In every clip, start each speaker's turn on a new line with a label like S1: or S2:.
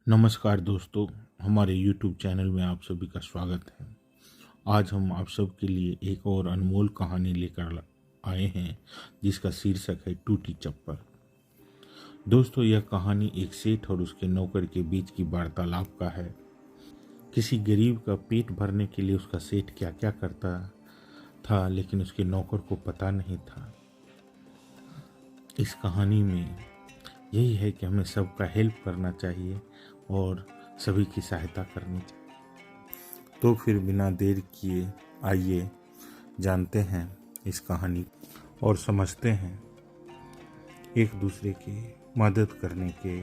S1: नमस्कार दोस्तों, हमारे YouTube चैनल में आप सभी का स्वागत है। आज हम आप सब के लिए एक और अनमोल कहानी लेकर आए हैं जिसका शीर्षक है टूटी चप्पल। दोस्तों, यह कहानी एक सेठ और उसके नौकर के बीच की वार्तालाप का है। किसी गरीब का पेट भरने के लिए उसका सेठ क्या क्या करता था, लेकिन उसके नौकर को पता नहीं था। इस कहानी में यही है कि हमें सबका हेल्प करना चाहिए और सभी की सहायता करनी चाहिए। तो फिर बिना देर किए आइए जानते हैं इस कहानी और समझते हैं एक दूसरे की मदद करने के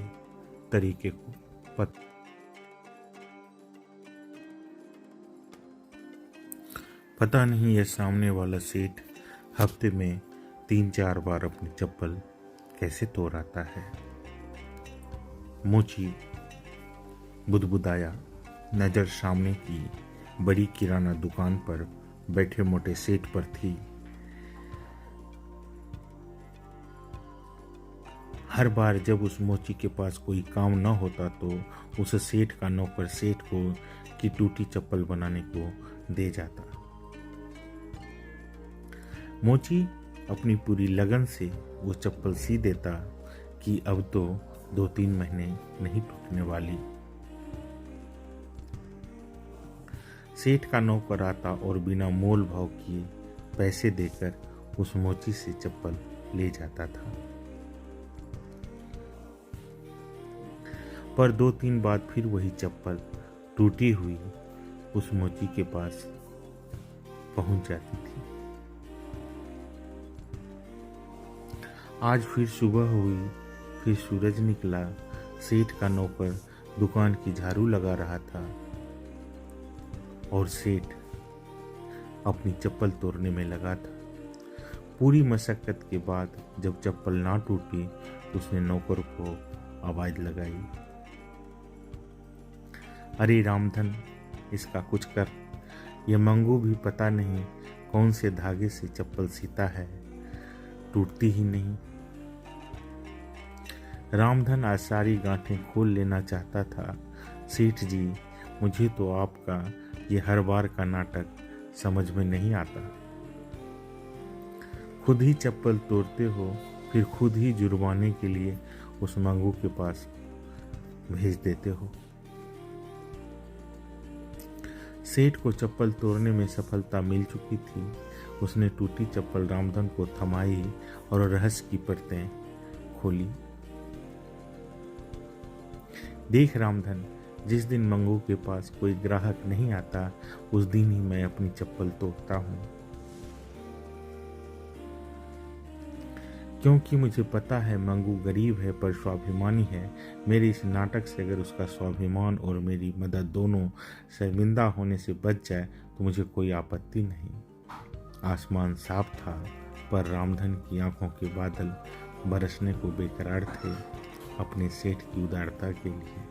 S1: तरीके को। पता नहीं यह सामने वाला सेठ हफ्ते में 3-4 बार अपनी चप्पल कैसे तोड़ाता है। मोची बुदबुदाया नजर सामने की बड़ी किराना दुकान पर बैठे मोटे सेठ पर थी। हर बार जब उस मोची के पास कोई काम न होता तो उस सेठ का नौकर सेठ को की टूटी चप्पल बनाने को दे जाता। मोची अपनी पूरी लगन से वो चप्पल सी देता कि अब तो 2-3 महीने नहीं टूटने वाली। सेठ का नौकर आता और बिना मोल भाव किए पैसे देकर उस मोची से चप्पल ले जाता था। पर 2-3 बार फिर वही चप्पल टूटी हुई उस मोची के पास पहुंच जाती थी। आज फिर सुबह हुई, फिर सूरज निकला। सेठ का नौकर दुकान की झाड़ू लगा रहा था और सेठ अपनी चप्पल तोड़ने में लगा था। पूरी मशक्कत के बाद जब चप्पल ना टूटी तो उसने नौकर को आवाज लगाई, अरे रामधन, इसका कुछ कर। यह मंगू भी पता नहीं कौन से धागे से चप्पल सीता है, टूटती ही नहीं। रामधन आज सारी गांठें खोल लेना चाहता था। सेठ जी, मुझे तो आपका ये हर बार का नाटक समझ में नहीं आता। खुद ही चप्पल तोड़ते हो, फिर खुद ही जुर्माने के लिए उस मंगू के पास भेज देते हो। सेठ को चप्पल तोड़ने में सफलता मिल चुकी थी। उसने टूटी चप्पल रामधन को थमाई और रहस्य की परतें खोली। देख रामधन, जिस दिन मंगू के पास कोई ग्राहक नहीं आता उस दिन ही मैं अपनी चप्पल तोड़ता हूँ, क्योंकि मुझे पता है मंगू गरीब है पर स्वाभिमानी है। मेरे इस नाटक से अगर उसका स्वाभिमान और मेरी मदद दोनों शर्मिंदा होने से बच जाए तो मुझे कोई आपत्ति नहीं। आसमान साफ था पर रामधन की आंखों के बादल बरसने को बेकरार थे अपने सेठ की उदारता के लिए।